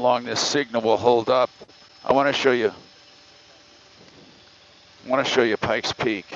long this signal will hold up. I want to show you. Pikes Peak.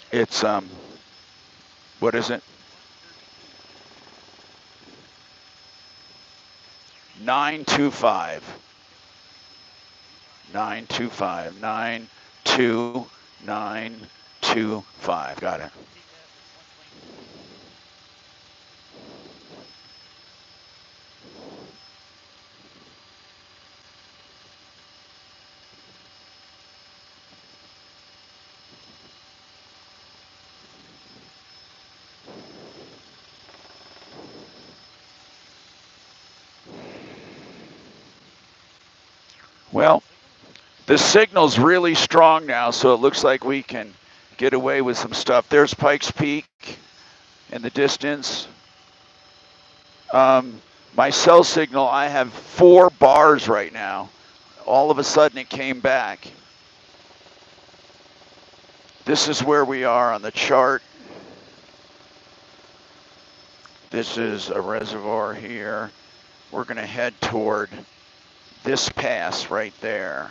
It's what is it? 925. 925. 92925. Got it. Well, the signal's really strong now, so it looks like we can get away with some stuff. There's Pikes Peak in the distance. My cell signal, I have 4 bars right now. All of a sudden it came back. This is where we are on the chart. This is a reservoir here. We're going to head toward this pass right there.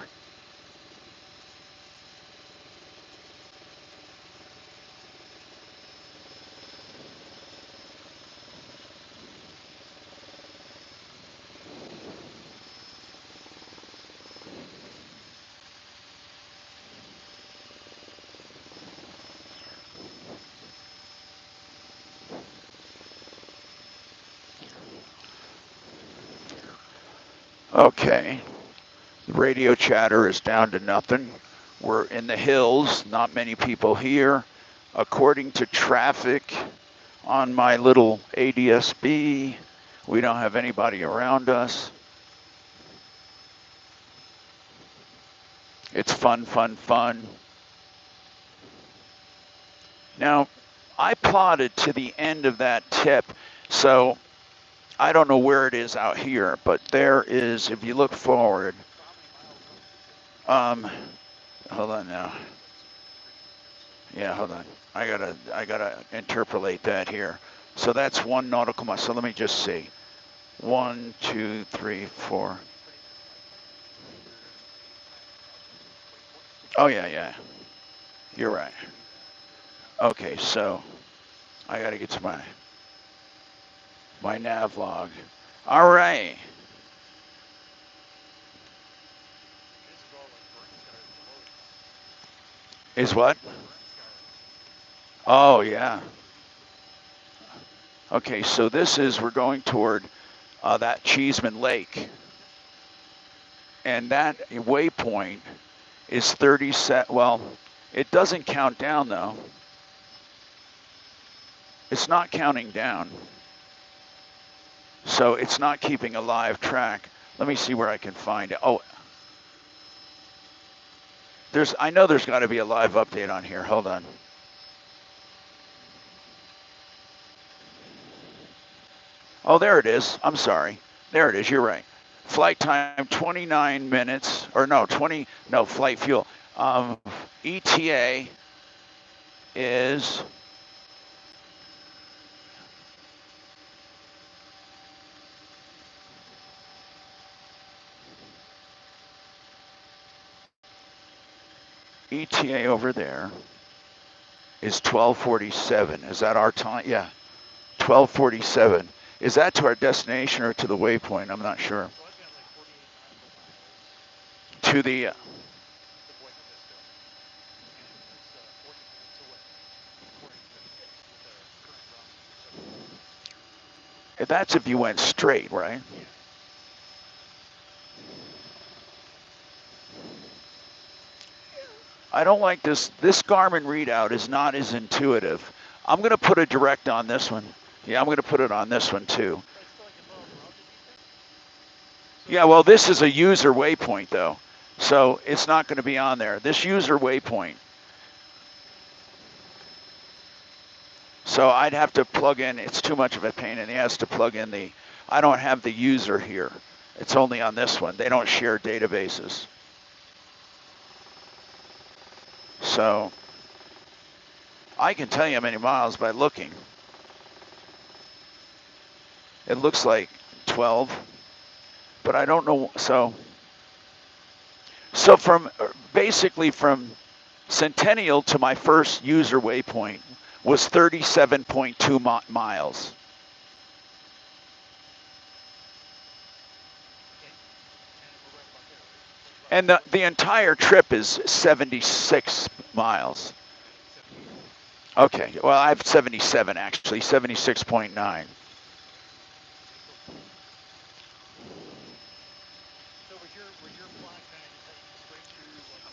Okay, the radio chatter is down to nothing. We're in the hills, not many people here. According to traffic on my little ADSB, we don't have anybody around us. It's fun, fun, fun. Now, I plotted to the end of that tip, so I don't know where it is out here, but there is, if you look forward, hold on now. Yeah, hold on. I gotta interpolate that here. So that's 1 nautical mile. So let me just see. 1, 2, 3, 4. Oh yeah. You're right. Okay, so I gotta get to my nav log. All right. Is what? Oh yeah. Okay, so this is, we're going toward that Cheeseman Lake. And that waypoint is 37, well, it doesn't count down though. It's not counting down. So it's not keeping a live track. Let me see where I can find it. Oh, I know there's got to be a live update on here. Hold on. Oh, there it is. I'm sorry. There it is. You're right. Flight time 29 minutes, or no, flight fuel. ETA is ETA over there is 12:47. Is that our time? Yeah, 12:47. Is that to our destination or to the waypoint? I'm not sure. To the that's if you went straight, right? I don't like this. This Garmin readout is not as intuitive. I'm going to put a direct on this one. Yeah, I'm going to put it on this one too. Yeah, well, this is a user waypoint though, so it's not going to be on there. This user waypoint. So I'd have to plug in, it's too much of a pain in the ass to plug in the, I don't have the user here. It's only on this one. They don't share databases. So I can tell you how many miles by looking. It looks like 12, but I don't know. So from basically from Centennial to my first user waypoint was 37.2 miles. And the entire trip is 76 miles. Okay, well, I have 77 actually, 76.9.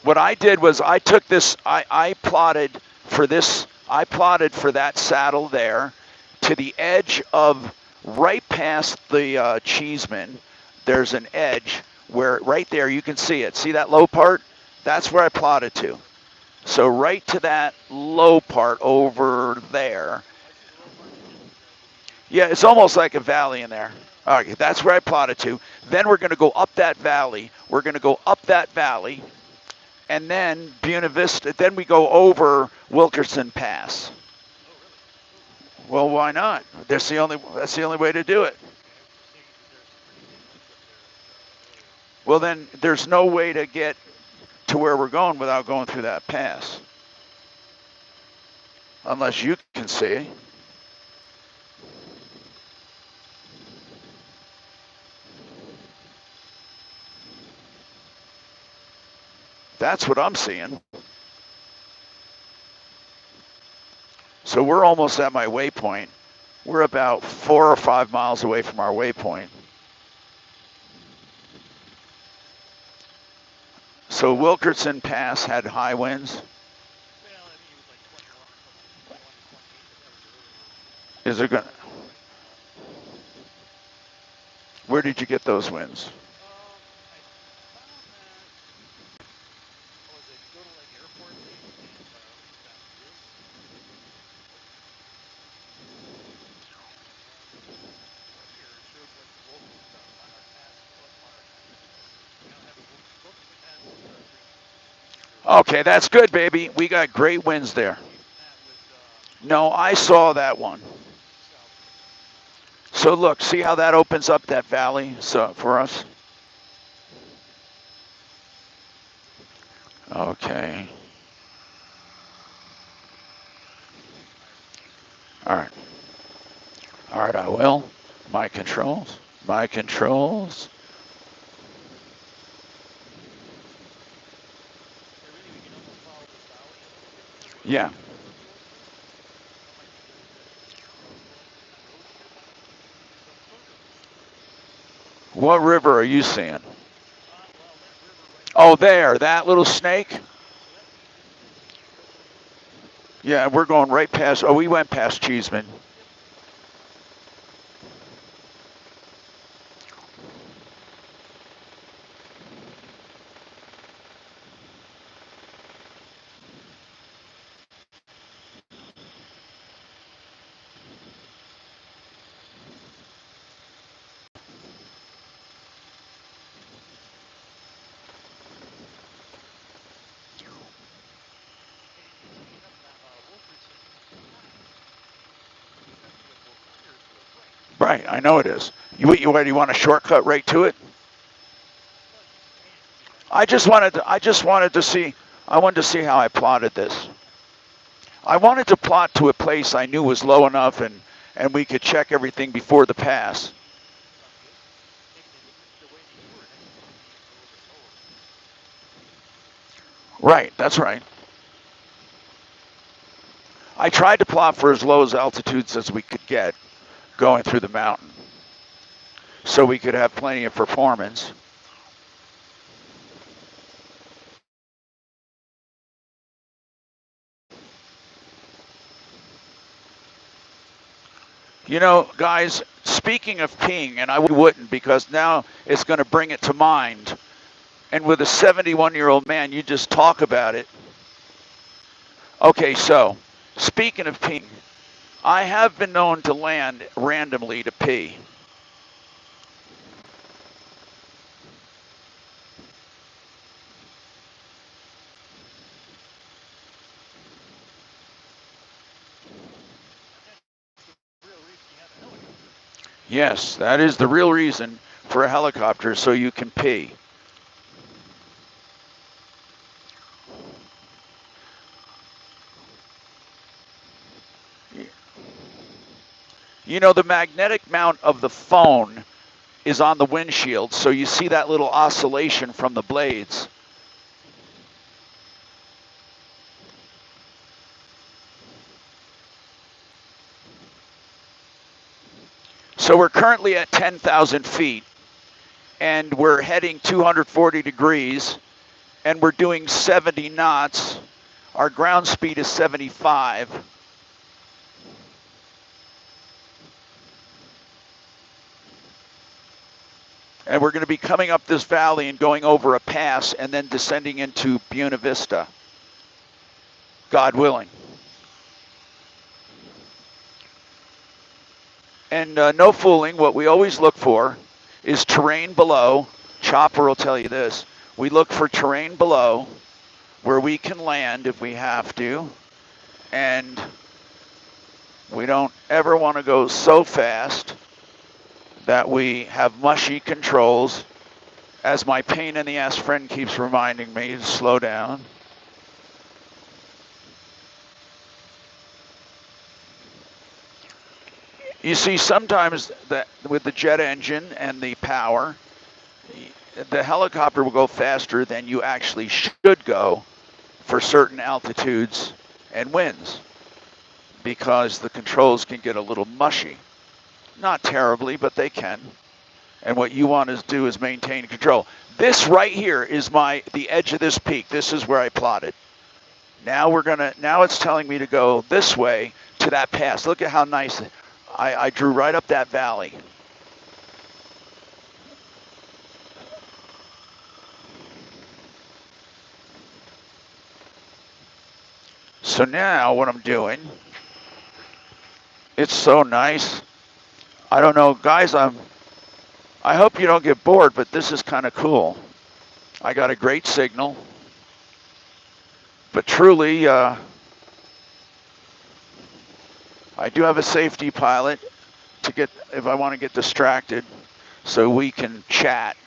What I did was I took this, I plotted for this, I plotted for that saddle there to the edge of, right past the Cheeseman, there's an edge where right there you can see it. See that low part? That's where I plotted to. So right to that low part over there. Yeah, it's almost like a valley in there. Okay, that's where I plotted to. Then we're going to go up that valley. We're going to go up that valley, and then Buena Vista. Then we go over Wilkerson Pass. Well, why not? That's the only way to do it. Well, then there's no way to get to where we're going without going through that pass, unless you can see. That's what I'm seeing. So we're almost at my waypoint. We're about 4 or 5 miles away from our waypoint. So Wilkerson Pass had high winds. Is there going? Where did you get those winds? Okay, that's good, baby. We got great winds there. No, I saw that one. So look, see how that opens up that valley for us? Okay. All right. All right, I will. My controls. My controls. Yeah. What river are you seeing? Oh, there, that little snake? Yeah, we're going right past, we went past Cheeseman. Right, I know it is. What, you want a shortcut right to it? I wanted to see how I plotted this. I wanted to plot to a place I knew was low enough and we could check everything before the pass. Right, that's right. I tried to plot for as low as altitudes as we could get going through the mountain so we could have plenty of performance. You know, guys, speaking of peeing, and I wouldn't because now it's going to bring it to mind. And with a 71-year-old man, you just talk about it. Okay, so speaking of peeing, I have been known to land randomly to pee. Yes, that is the real reason for a helicopter, so you can pee. You know, the magnetic mount of the phone is on the windshield, so you see that little oscillation from the blades. So we're currently at 10,000 feet, and we're heading 240 degrees, and we're doing 70 knots. Our ground speed is 75. And we're going to be coming up this valley and going over a pass and then descending into Buena Vista, God willing. And no fooling, what we always look for is terrain below. Chopper will tell you this. We look for terrain below where we can land if we have to. And we don't ever want to go so fast that we have mushy controls. As my pain in the ass friend keeps reminding me to slow down. You see, sometimes that with the jet engine and the power, the helicopter will go faster than you actually should go for certain altitudes and winds because the controls can get a little mushy. Not terribly, but they can. And what you want to do is maintain control. This right here is the edge of this peak. This is where I plotted. Now it's telling me to go this way to that pass. Look at how nice I drew right up that valley. So now what I'm doing, it's so nice. I don't know, guys, I hope you don't get bored, but this is kind of cool. I got a great signal, but truly, I do have a safety pilot to get, if I want to get distracted, so we can chat.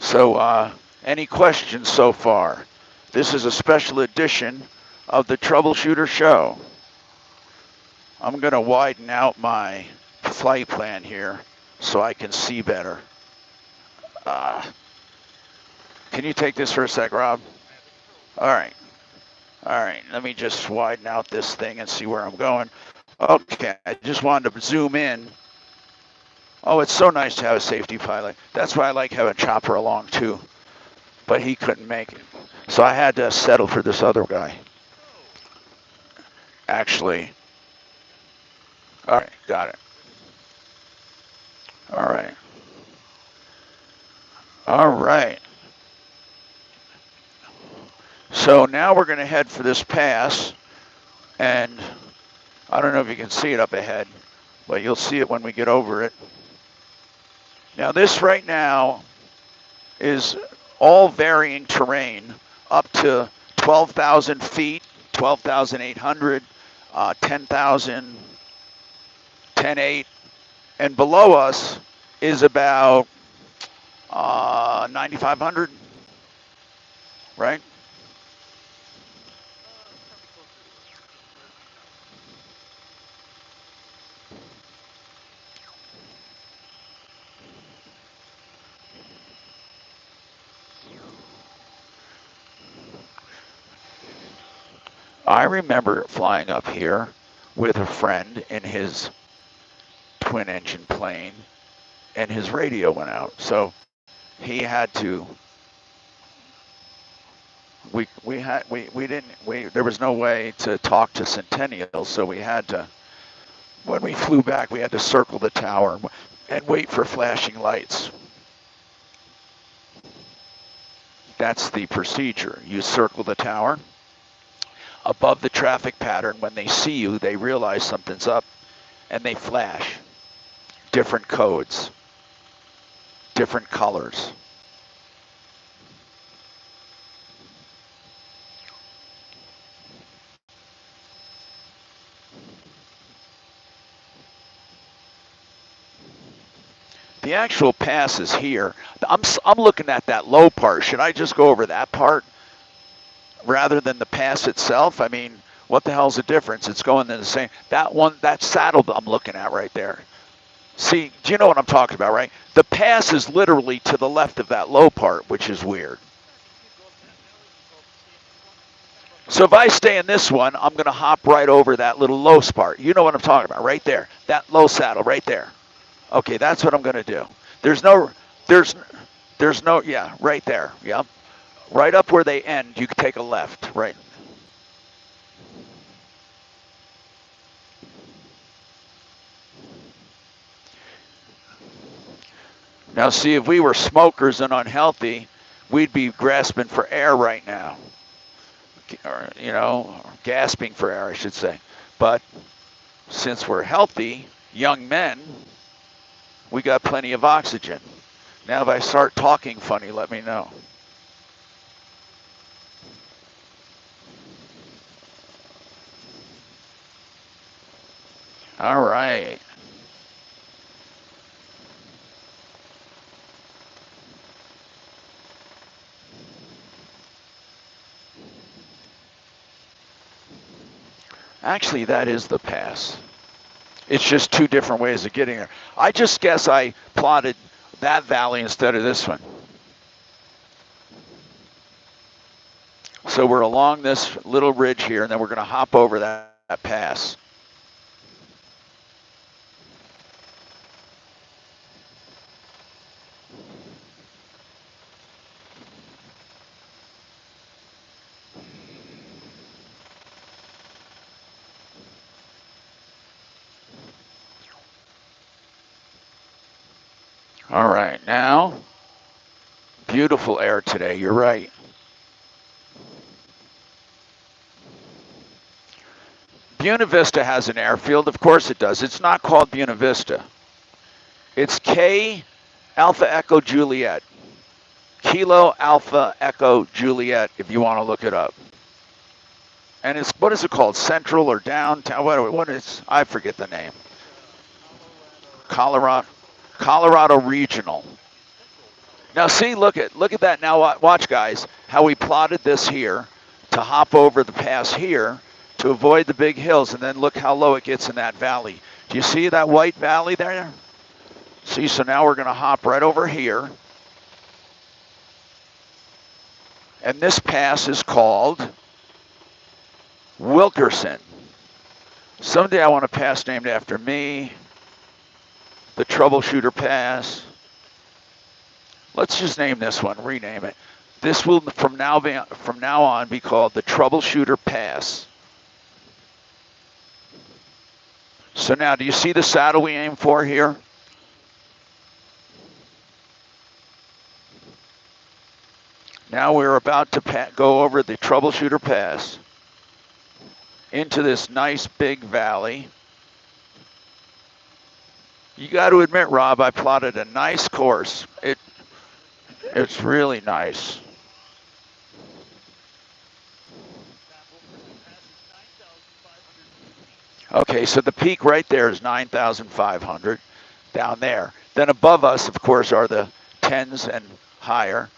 So, any questions so far? This is a special edition of the Troubleshooter Show. I'm going to widen out my flight plan here so I can see better. Can you take this for a sec, Rob? All right. All right, let me just widen out this thing and see where I'm going. Okay, I just wanted to zoom in. Oh, it's so nice to have a safety pilot. That's why I like having Chopper along too. But he couldn't make it. So I had to settle for this other guy. Actually. All right, got it. All right. All right. So now we're going to head for this pass. And I don't know if you can see it up ahead, but you'll see it when we get over it. Now this right now is all varying terrain up to 12,000 feet, 12,800, 10,000, 10.8, and below us is about 9,500, right? I remember flying up here with a friend in his twin engine plane and his radio went out. So he had to, There was no way to talk to Centennial, so we had to, when we flew back, we had to circle the tower and wait for flashing lights. That's the procedure. You circle the tower above the traffic pattern. When they see you, they realize something's up and they flash. Different codes, different colors. The actual pass is here. I'm looking at that low part. Should I just go over that part rather than the pass itself? I mean, what the hell's the difference? It's going in the same. That saddle I'm looking at right there. See, do you know what I'm talking about, right? The pass is literally to the left of that low part, which is weird. So if I stay in this one, I'm going to hop right over that little low part. You know what I'm talking about, right there. That low saddle right there. Okay, that's what I'm going to do. There's no, yeah, right there. Yep. Right up where they end, you can take a left, right. Now see, if we were smokers and unhealthy, we'd be grasping for air right now. Or, you know, gasping for air, I should say. But since we're healthy, young men, we got plenty of oxygen. Now if I start talking funny, let me know. All right. Actually, that is the pass. It's just two different ways of getting there. I just guess I plotted that valley instead of this one. So we're along this little ridge here, and then we're going to hop over that pass. All right, now, beautiful air today, you're right. Buena Vista has an airfield, of course it does. It's not called Buena Vista. It's K Alpha Echo Juliet. Kilo Alpha Echo Juliet, if you want to look it up. And it's, what is it called? Central or downtown? What is, I forget the name. Colorado Regional. Now see, look at that. Now watch, guys, how we plotted this here to hop over the pass here to avoid the big hills, and then look how low it gets in that valley. Do you see that white valley there? See, so now we're going to hop right over here. And this pass is called Wilkerson. Someday I want a pass named after me. The Troubleshooter Pass. Let's just name this one, rename it. This will from now on be called the Troubleshooter Pass. So now, do you see the saddle we aim for here? Now we're about to go over the Troubleshooter Pass into this nice big valley. You got to admit, Rob, I plotted a nice course. It's really nice. Okay, so the peak right there is 9,500 down there. Then above us, of course, are the 10s and higher.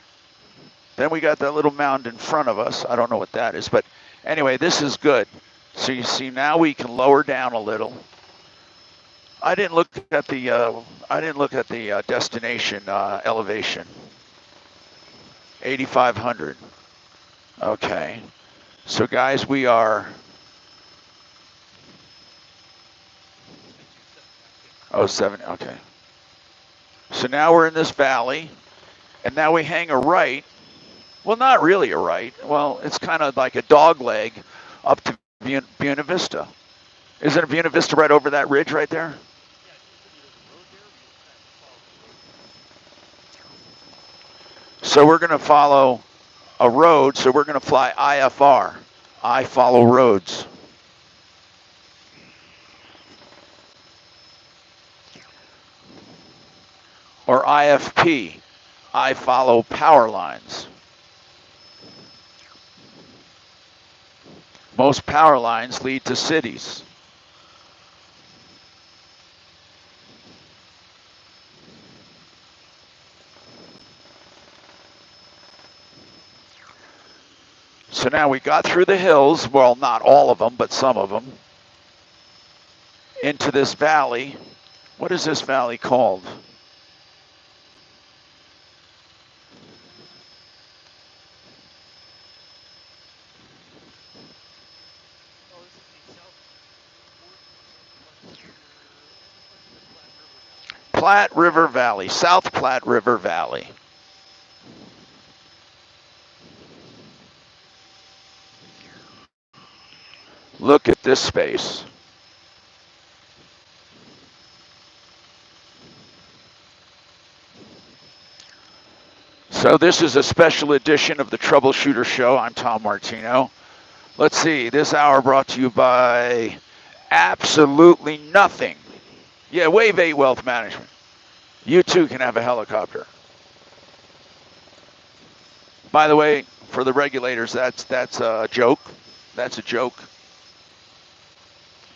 Then we got that little mound in front of us. I don't know what that is, but anyway, this is good. So you see, now we can lower down a little. I didn't look at the destination elevation. 8,500. Okay. So guys, we are. Oh, 7. Okay. So now we're in this valley, and now we hang a right Well, not really a right. Well, it's kind of like a dog leg up to Buena Vista. Isn't it Buena Vista right over that ridge right there? So we're going to follow a road, so we're going to fly IFR. I follow roads. Or IFP. I follow power lines. Most power lines lead to cities. So now we got through the hills, well, not all of them, but some of them, into this valley. What is this valley called? Platte River Valley, South Platte River Valley. Look at this space. So this is a special edition of the Troubleshooter Show. I'm Tom Martino. Let's see, this hour brought to you by absolutely nothing. Yeah, Wave 8 Wealth Management. You too can have a helicopter. By the way, for the regulators, that's a joke. That's a joke.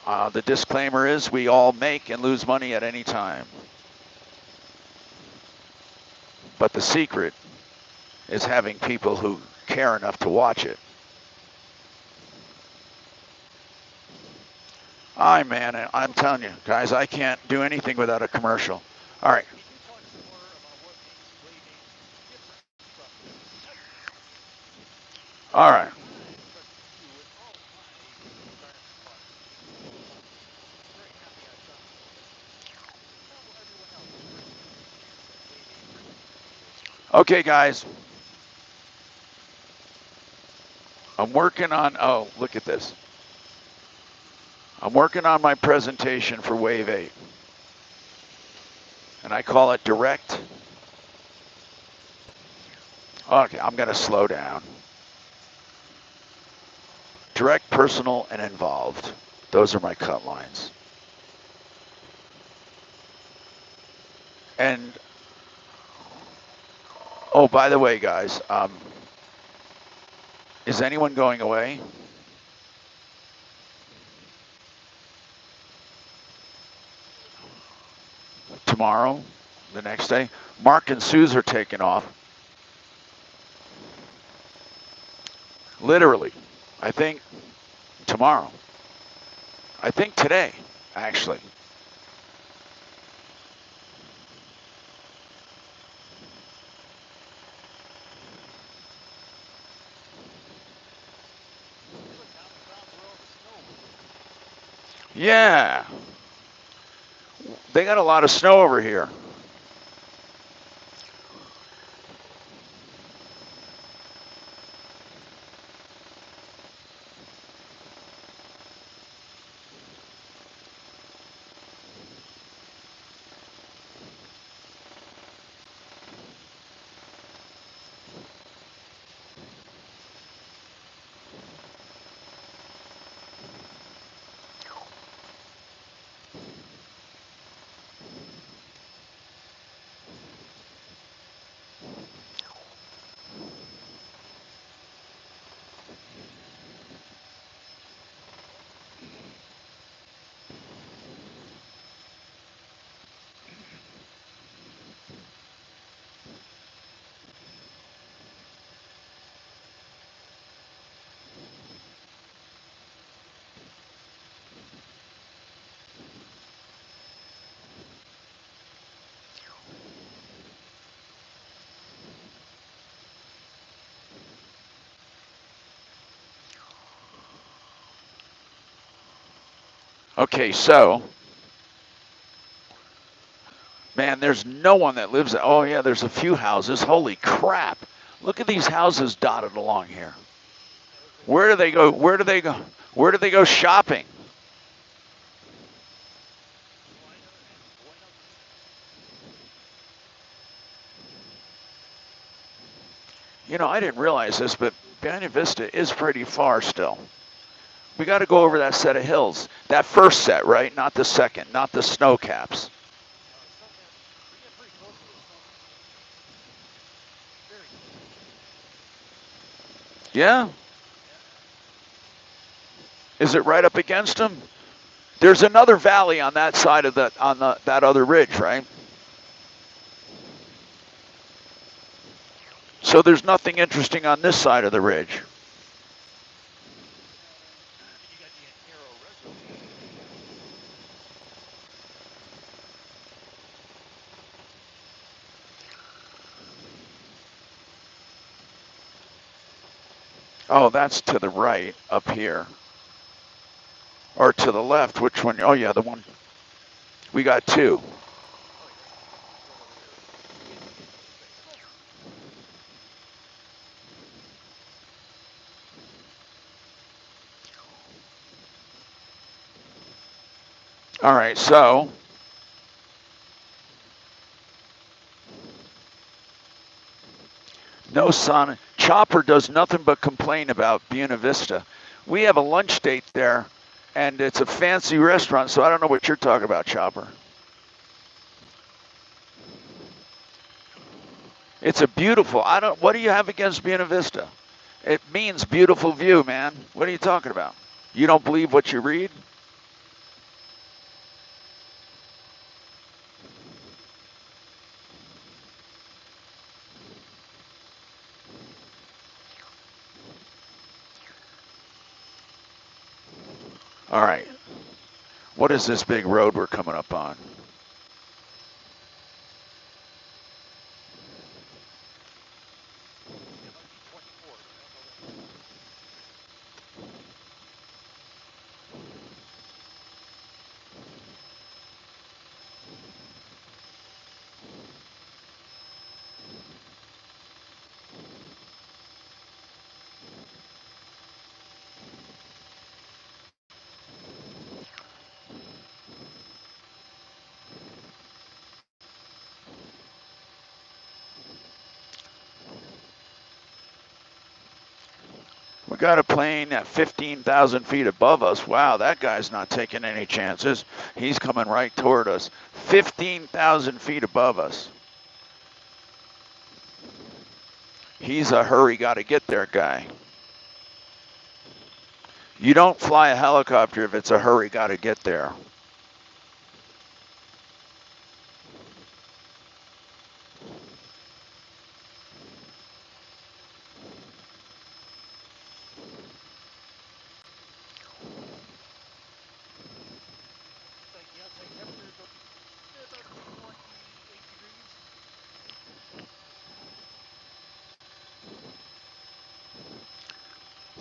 The disclaimer is we all make and lose money at any time. But the secret is having people who care enough to watch it. Man, I'm telling you, guys, I can't do anything without a commercial. All right. All right. Okay, guys. I'm working on, oh, look at this. I'm working on my presentation for Wave 8. And I call it direct. Okay, I'm going to slow down. Direct, personal, and involved. Those are my cut lines. And, oh, by the way, guys, is anyone going away? Tomorrow? The next day? Mark and Suze are taking off. Literally. I think tomorrow. I think today, actually. Yeah. They got a lot of snow over here. Okay, so, man, there's no one that lives. Oh, yeah, there's a few houses. Holy crap. Look at these houses dotted along here. Where do they go? Where do they go? Where do they go shopping? You know, I didn't realize this, but Buena Vista is pretty far still. We got to go over that set of hills. That first set, right? Not the second, not the snow caps. Yeah? Is it right up against them? There's another valley on that side of that other ridge, right? So there's nothing interesting on this side of the ridge. Oh, that's to the right up here. Or to the left, which one? Oh, yeah, the one. We got two. All right, so no sun. Chopper does nothing but complain about Buena Vista. We have a lunch date there, and it's a fancy restaurant, so I don't know what you're talking about, Chopper. It's a beautiful, what do you have against Buena Vista? It means beautiful view, man. What are you talking about? You don't believe what you read? All right. What is this big road we're coming up on? We got a plane at 15,000 feet above us. Wow, that guy's not taking any chances. He's coming right toward us. 15,000 feet above us. He's a hurry, got to get there guy. You don't fly a helicopter if it's a hurry, got to get there.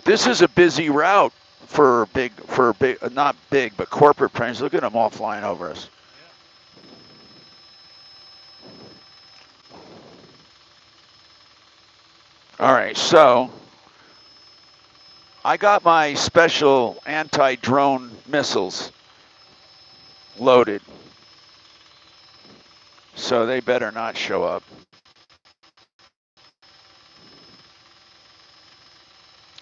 This is a busy route for not big, but corporate planes. Look at them all flying over us. All right, so I got my special anti-drone missiles loaded, so they better not show up.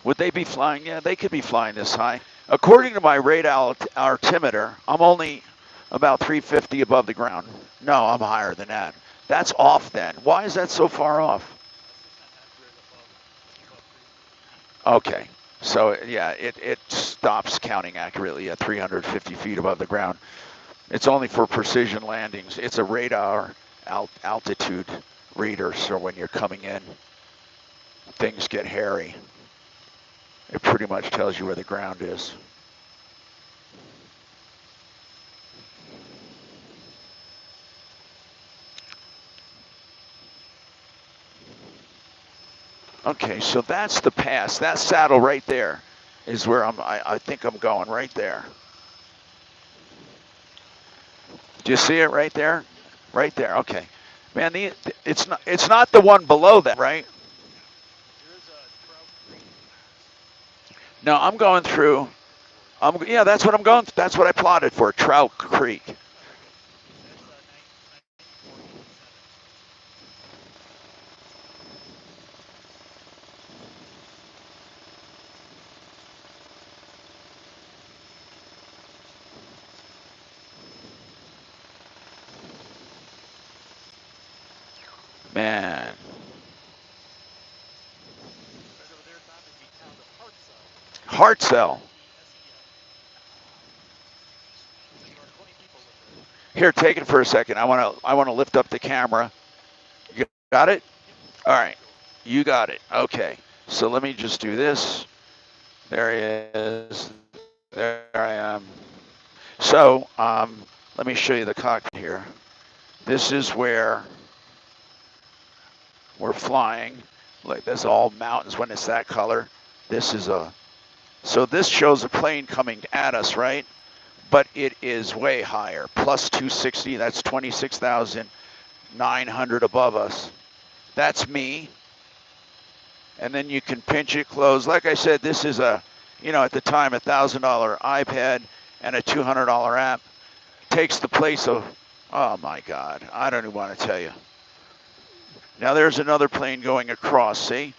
Would they be flying? Yeah, they could be flying this high. According to my radar altimeter, I'm only about 350 above the ground. No, I'm higher than that. That's off then. Why is that so far off? Okay, so yeah, it stops counting accurately at 350 feet above the ground. It's only for precision landings. It's a radar altitude reader, so when you're coming in, things get hairy. It pretty much tells you where the ground is. Okay, so that's the pass. That saddle right there is where I think I'm going, right there. Do you see it right there? Right there, okay. Man, it's not the one below that, right? No, I'm going through. Yeah, that's what I'm going. That's what I plotted for Trout Creek. Man, Hartzell. Here, take it for a second. I want to lift up the camera. You got it? All right. You got it. Okay. So let me just do this. There he is. There I am. So let me show you the cockpit here. This is where we're flying. Like there's all mountains when it's that color. This is a, so this shows a plane coming at us, right? But it is way higher, plus 260, that's 26,900 above us. That's me. And then you can pinch it close. Like I said, this is a, at the time, $1,000 iPad and a $200 app. Takes the place of, oh my God, I don't even want to tell you. Now there's another plane going across, see?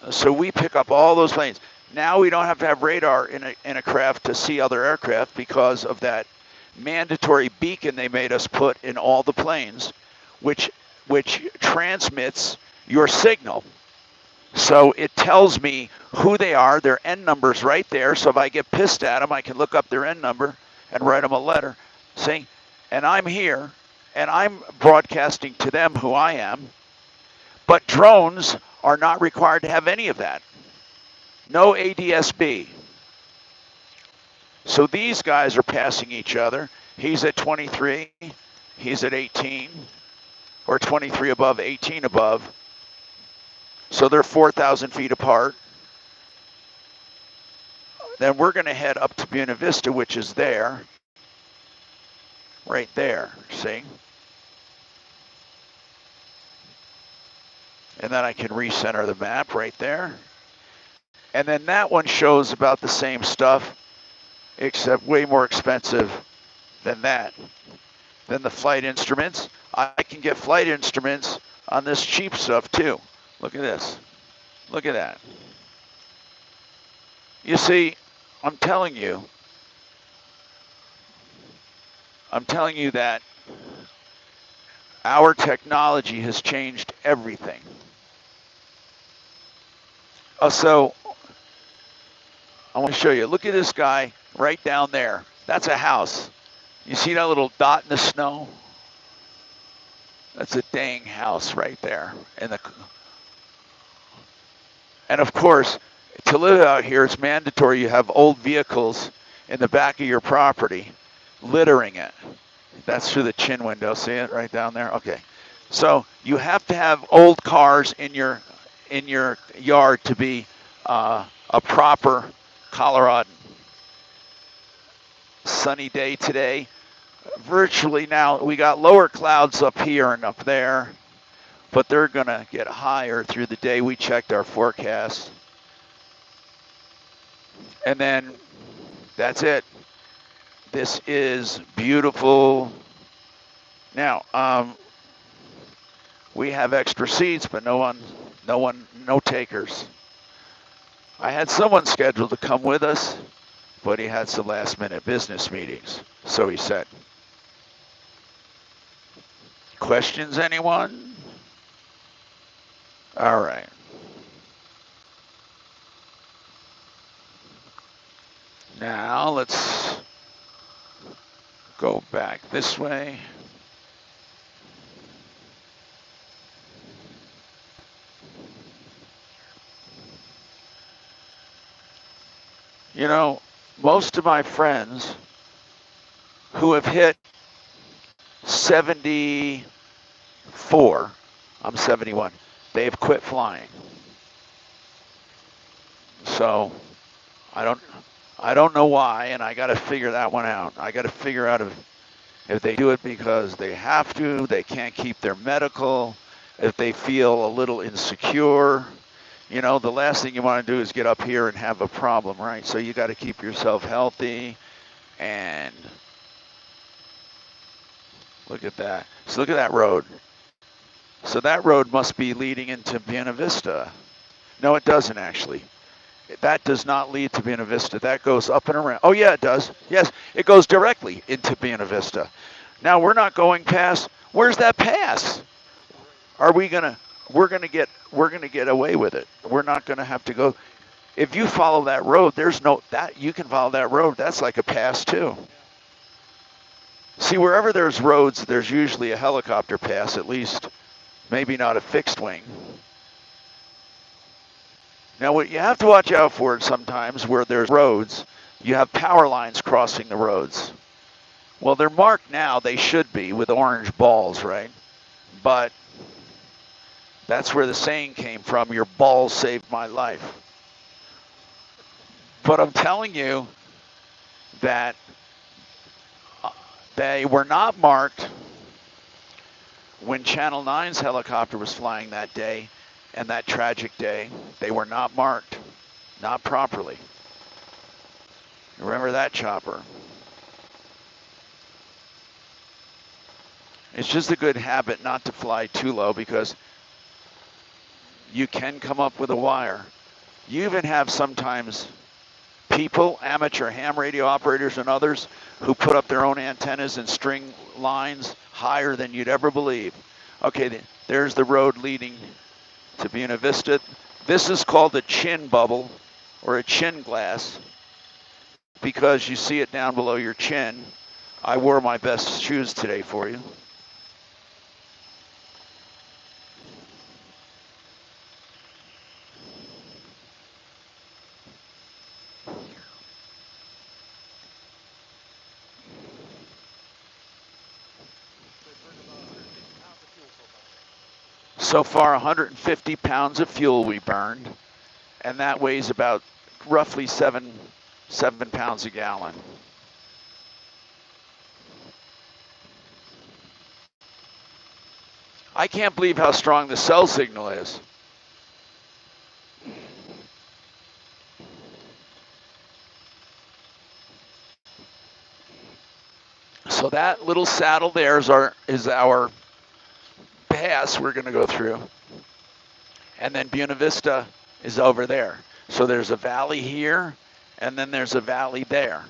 So we pick up all those planes. Now we don't have to have radar in a craft to see other aircraft because of that mandatory beacon they made us put in all the planes, which transmits your signal. So it tells me who they are, their N number's right there. So if I get pissed at them, I can look up their N number and write them a letter. See? And I'm here, and I'm broadcasting to them who I am. But drones are not required to have any of that. No ADSB. So these guys are passing each other. He's at 23, he's at 18, or 23 above, 18 above. So they're 4,000 feet apart. Then we're going to head up to Buena Vista, which is there, right there, see? And then I can recenter the map right there. And then that one shows about the same stuff, except way more expensive than that. Then the flight instruments. I can get flight instruments on this cheap stuff too. Look at this. Look at that. You see, I'm telling you that our technology has changed everything. So I want to show you. Look at this guy right down there. That's a house. You see that little dot in the snow? That's a dang house right there. And of course, to live out here, it's mandatory you have old vehicles in the back of your property, littering it. That's through the chin window. See it right down there? Okay. So you have to have old cars in your yard to be a proper Coloradan. Sunny day today. Virtually now, we got lower clouds up here and up there, but they're going to get higher through the day. We checked our forecast. And then that's it. This is beautiful. Now, we have extra seats, but no takers. I had someone scheduled to come with us, but he had some last minute business meetings, so he said. Questions, anyone? All right. Now let's go back this way. You know, most of my friends who have hit 74, I'm 71, they've quit flying. So I don't know why, and I got to figure that one out. I got to figure out if they do it because they have to, they can't keep their medical, if they feel a little insecure, You know, the last thing you want to do is get up here and have a problem, right? So you got to keep yourself healthy. And look at that. So look at that road. So that road must be leading into Buena Vista. No, it doesn't actually. That does not lead to Buena Vista. That goes up and around. Oh yeah, it does. Yes, it goes directly into Buena Vista. Now we're not going past. Where's that pass? Are we gonna? We're gonna get away with it. We're not gonna have to go. If you follow that road, there's no that you can follow that road. That's like a pass too. See, wherever there's roads, there's usually a helicopter pass, at least. Maybe not a fixed wing. Now, what you have to watch out for sometimes where there's roads, you have power lines crossing the roads. Well, they're marked now, they should be, with orange balls, right? But that's where the saying came from, your balls saved my life. But I'm telling you that they were not marked when Channel 9's helicopter was flying that day, and that tragic day. They were not marked, not properly. Remember that, chopper. It's just a good habit not to fly too low because you can come up with a wire. You even have sometimes people, amateur ham radio operators and others, who put up their own antennas and string lines higher than you'd ever believe. Okay, there's the road leading to Buena Vista. This is called a chin bubble or a chin glass because you see it down below your chin. I wore my best shoes today for you. So far, 150 pounds of fuel we burned, and that weighs about roughly seven pounds a gallon. I can't believe how strong the cell signal is. So that little saddle there is our pass we're going to go through. And then Buena Vista is over there. So there's a valley here, and then there's a valley there.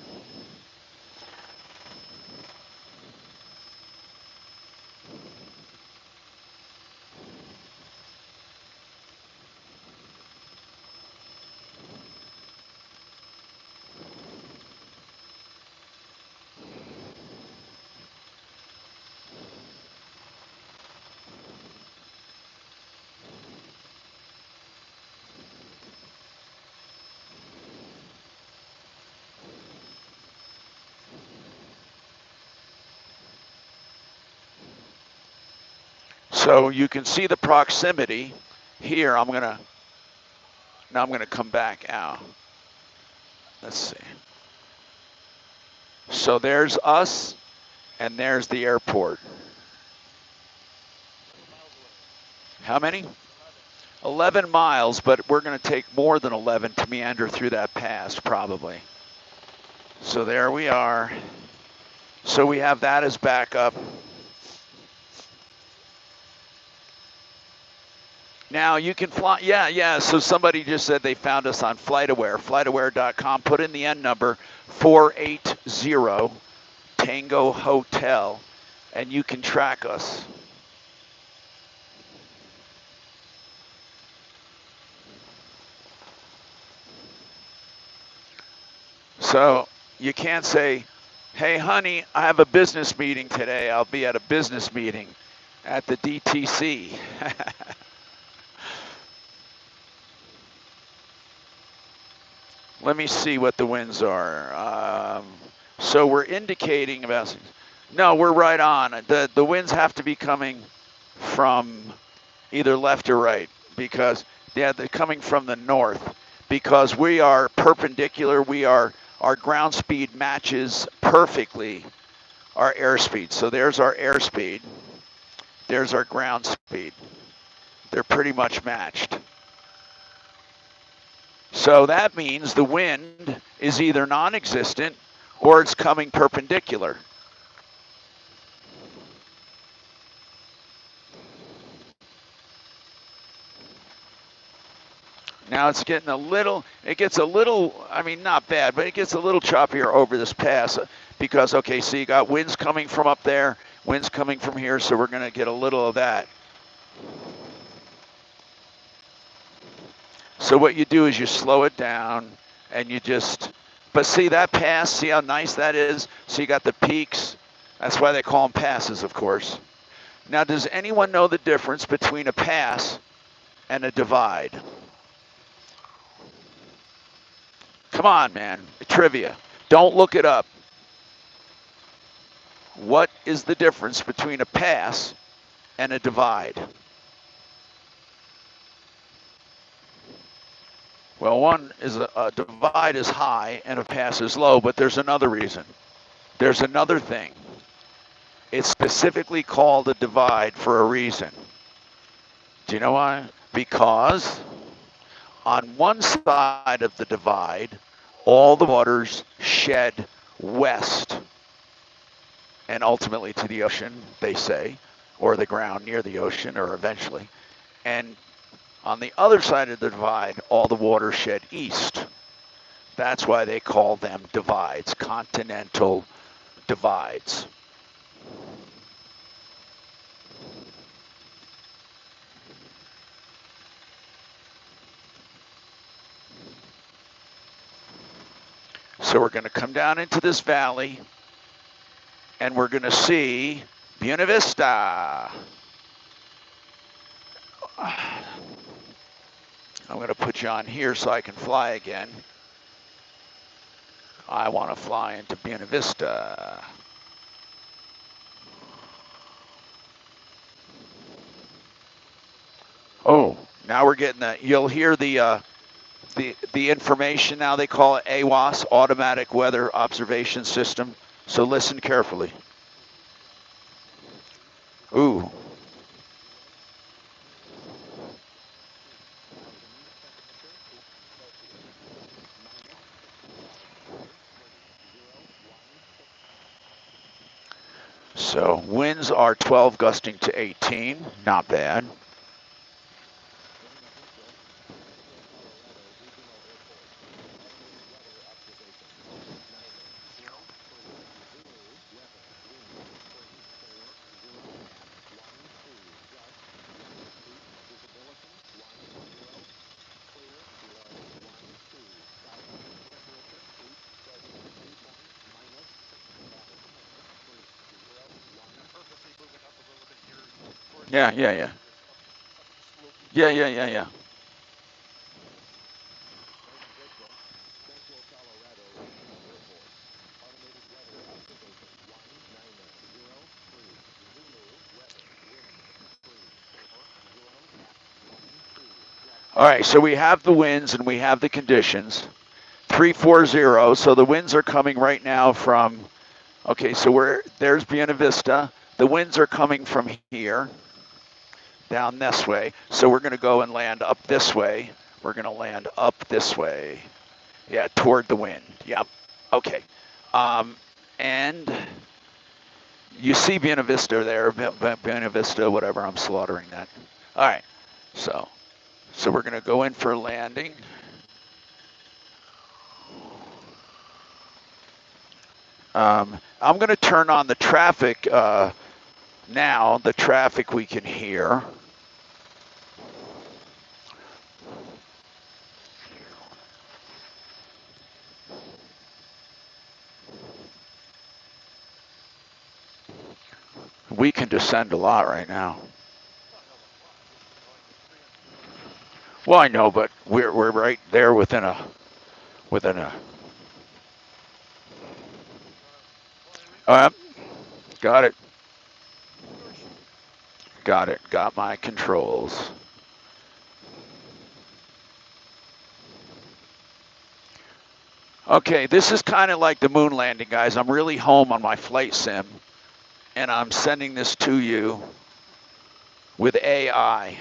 So you can see the proximity here. Now I'm gonna come back out. Let's see. So there's us, and there's the airport. How many? 11 miles, but we're gonna take more than 11 to meander through that pass, probably. So there we are. So we have that as backup. Now you can fly, yeah. So somebody just said they found us on FlightAware, flightaware.com. Put in the N number 480 Tango Hotel, and you can track us. So you can't say, hey honey, I have a business meeting today. I'll be at a business meeting at the DTC. Let me see what the winds are. So we're indicating about, no, we're right on. The winds have to be coming from either left or right because they're coming from the north because we are perpendicular. Our ground speed matches perfectly our airspeed. So there's our airspeed. There's our ground speed. They're pretty much matched. So that means the wind is either non-existent or it's coming perpendicular. Now it's getting a little, I mean, not bad, but it gets a little choppier over this pass because, okay, so you got winds coming from up there, winds coming from here, so we're going to get a little of that. So what you do is you slow it down and you just, but see that pass, see how nice that is? So you got the peaks. That's why they call them passes, of course. Now, does anyone know the difference between a pass and a divide? Come on, man, trivia. Don't look it up. What is the difference between a pass and a divide? Well, one is a divide is high and a pass is low, but there's another reason. There's another thing. It's specifically called a divide for a reason. Do you know why? Because on one side of the divide, all the waters shed west and ultimately to the ocean, they say, or the ground near the ocean, or eventually. And on the other side of the divide, all the water shed east. That's why they call them divides, continental divides. So we're going to come down into this valley, and we're going to see Buena Vista. I'm going to put you on here so I can fly again. I want to fly into Buena Vista. Oh, now we're getting that. You'll hear the information now. They call it AWOS, Automatic Weather Observation System. So listen carefully. Ooh. So winds are 12 gusting to 18. Not bad. Yeah. Yeah. All right, so we have the winds and we have the conditions. 340, so the winds are coming right now from, okay, so there's Buena Vista. The winds are coming from here, down this way. So we're gonna go and land up this way. We're gonna land up this way. Yeah, toward the wind, yep, okay. And you see Buena Vista there, Buena Vista, whatever, I'm slaughtering that. All right, so we're gonna go in for landing. I'm going to turn on the traffic now, the traffic we can hear. We can descend a lot right now. Well, I know, but we're right there within a. Got it. Got it. Got my controls. Okay, this is kind of like the moon landing, guys. I'm really home on my flight sim, and I'm sending this to you with AI.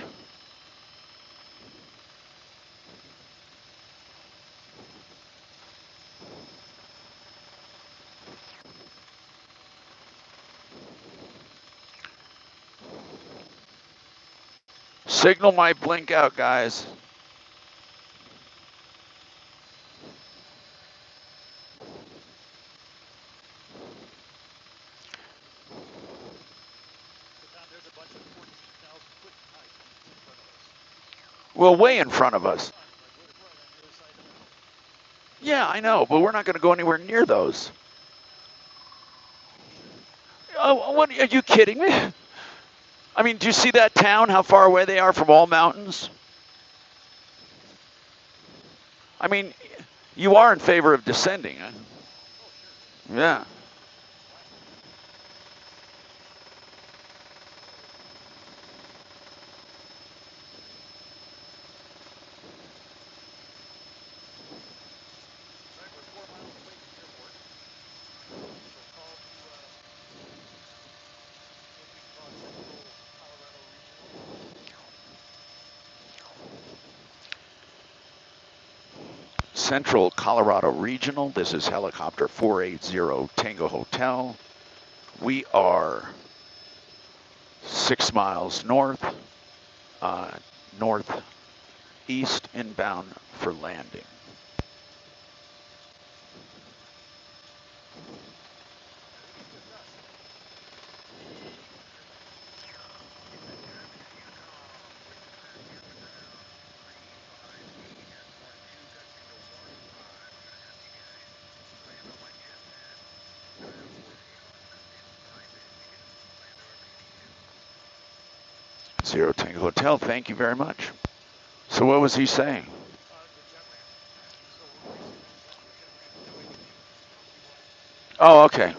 Signal might blink out, guys. Well, way in front of us. Yeah, I know, but we're not going to go anywhere near those. Oh, what, are you kidding me? I mean, do you see that town, how far away they are from all mountains? I mean, you are in favor of descending, huh? Yeah. Central Colorado Regional. This is helicopter 480 Tango Hotel. We are 6 miles north, northeast inbound for landing. Zero Tango Hotel, thank you very much. So what was he saying? Oh, okay.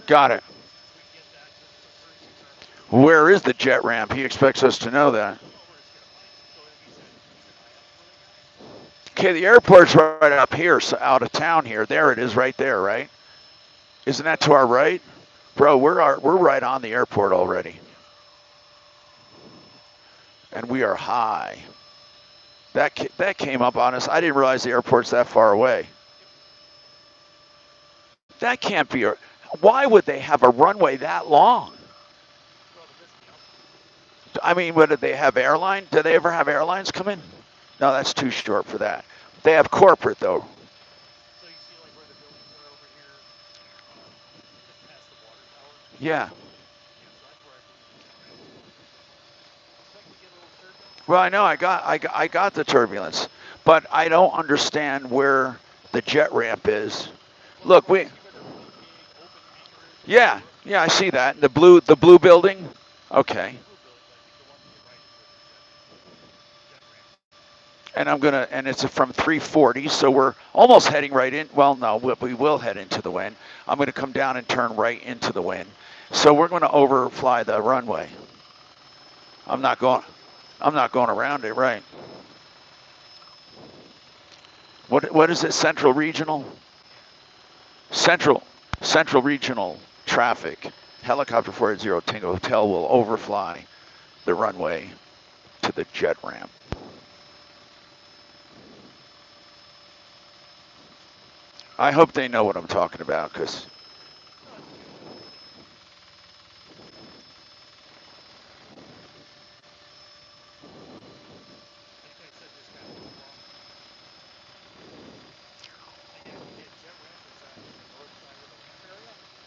Got it. Where is the jet ramp? He expects us to know that. Okay, the airport's right up here, so out of town here. There it is right there, right? Isn't that to our right? Bro, we're right on the airport already. And we are high. That came up on us. I didn't realize the airport's that far away. That can't be. Why would they have a runway that long? I mean, what did they have airline? Do they ever have airlines come in? No, that's too short for that. They have corporate though. Yeah. Well, I know I got the turbulence, but I don't understand where the jet ramp is. Look, yeah, I see that. The blue building. Okay. And it's from 340, so we're almost heading right in. Well, no, we will head into the wind. I'm gonna come down and turn right into the wind. So we're gonna overfly the runway. I'm not going, I'm not going around it, right? What is it, Central Regional? Central, Central Regional traffic. Helicopter 480 Tango Hotel will overfly the runway to the jet ramp. I hope they know what I'm talking about, because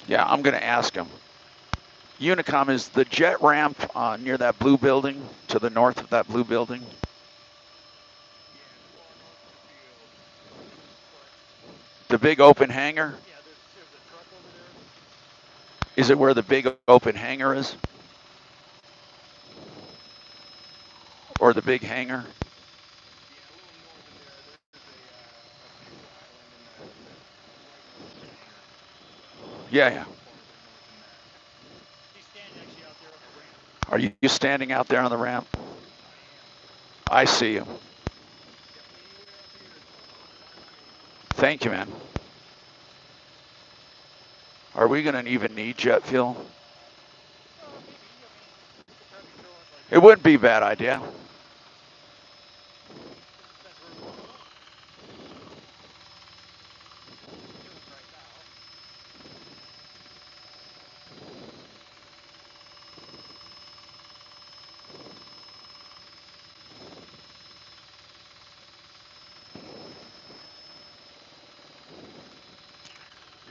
yeah, I'm gonna ask them. Unicom, is the jet ramp near that blue building, to the north of that blue building? The big open hangar? Is it where the big open hangar is? Or the big hangar? Yeah, yeah. Are you standing out there on the ramp? I see you. Thank you, man. Are we going to even need jet fuel? It wouldn't be a bad idea.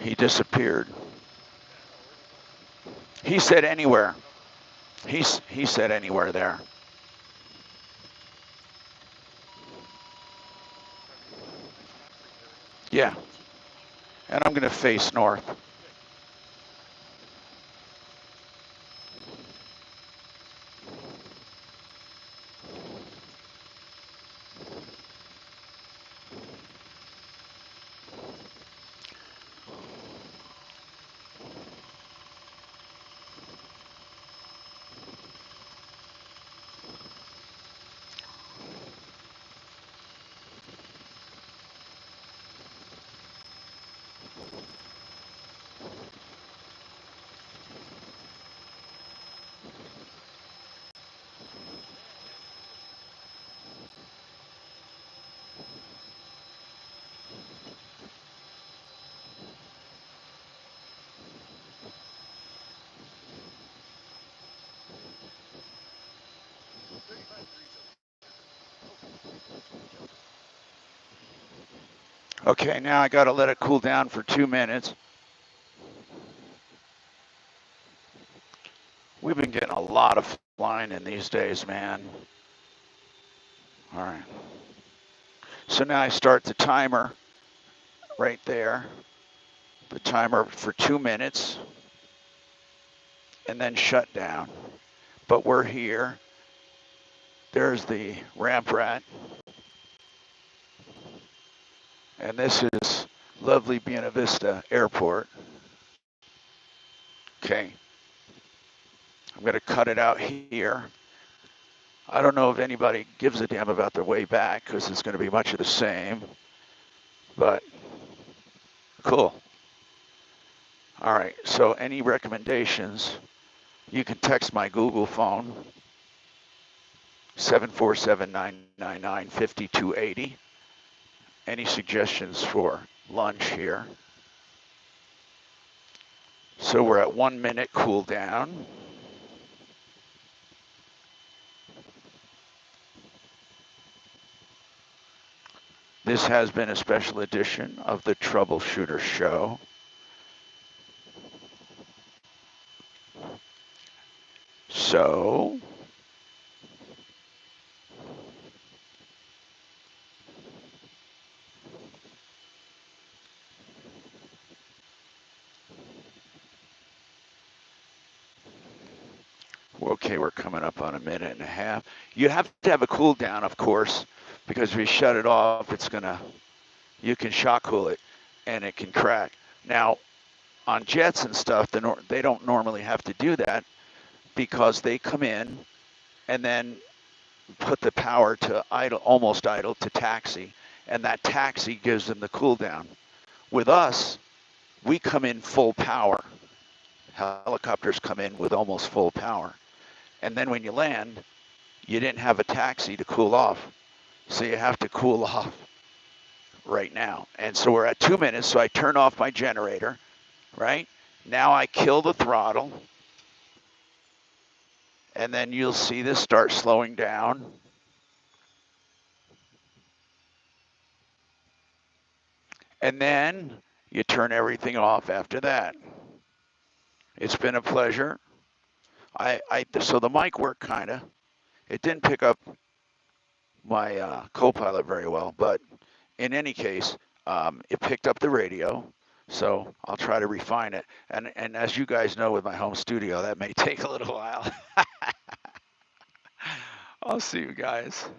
He disappeared. He said anywhere. He said anywhere there. Yeah. And I'm going to face north. Okay, now I got to let it cool down for 2 minutes. We've been getting a lot of flying in these days, man. All right. So now I start the timer right there. The timer for 2 minutes. And then shut down. But we're here. There's the ramp rat. And this is lovely Buena Vista Airport. Okay. I'm going to cut it out here. I don't know if anybody gives a damn about the way back because it's going to be much of the same. But cool. All right. So any recommendations, you can text my Google phone, 747-999-5280. Any suggestions for lunch here? So we're at 1 minute cool down. This has been a special edition of the Troubleshooter Show. So, okay, we're coming up on 1.5 minutes. You have to have a cool down, of course, because if you shut it off, it's gonna, you can shock cool it and it can crack. Now, on jets and stuff, they don't normally have to do that because they come in and then put the power to idle, almost idle to taxi, and that taxi gives them the cool down. With us, we come in full power. Helicopters come in with almost full power. And then when you land, you didn't have a taxi to cool off. So you have to cool off right now. And so we're at 2 minutes, so I turn off my generator, right? Now I kill the throttle, and then you'll see this start slowing down. And then you turn everything off after that. It's been a pleasure. So the mic worked kind of. It didn't pick up my co-pilot very well, but in any case, it picked up the radio. So I'll try to refine it. And as you guys know with my home studio, that may take a little while. I'll see you guys.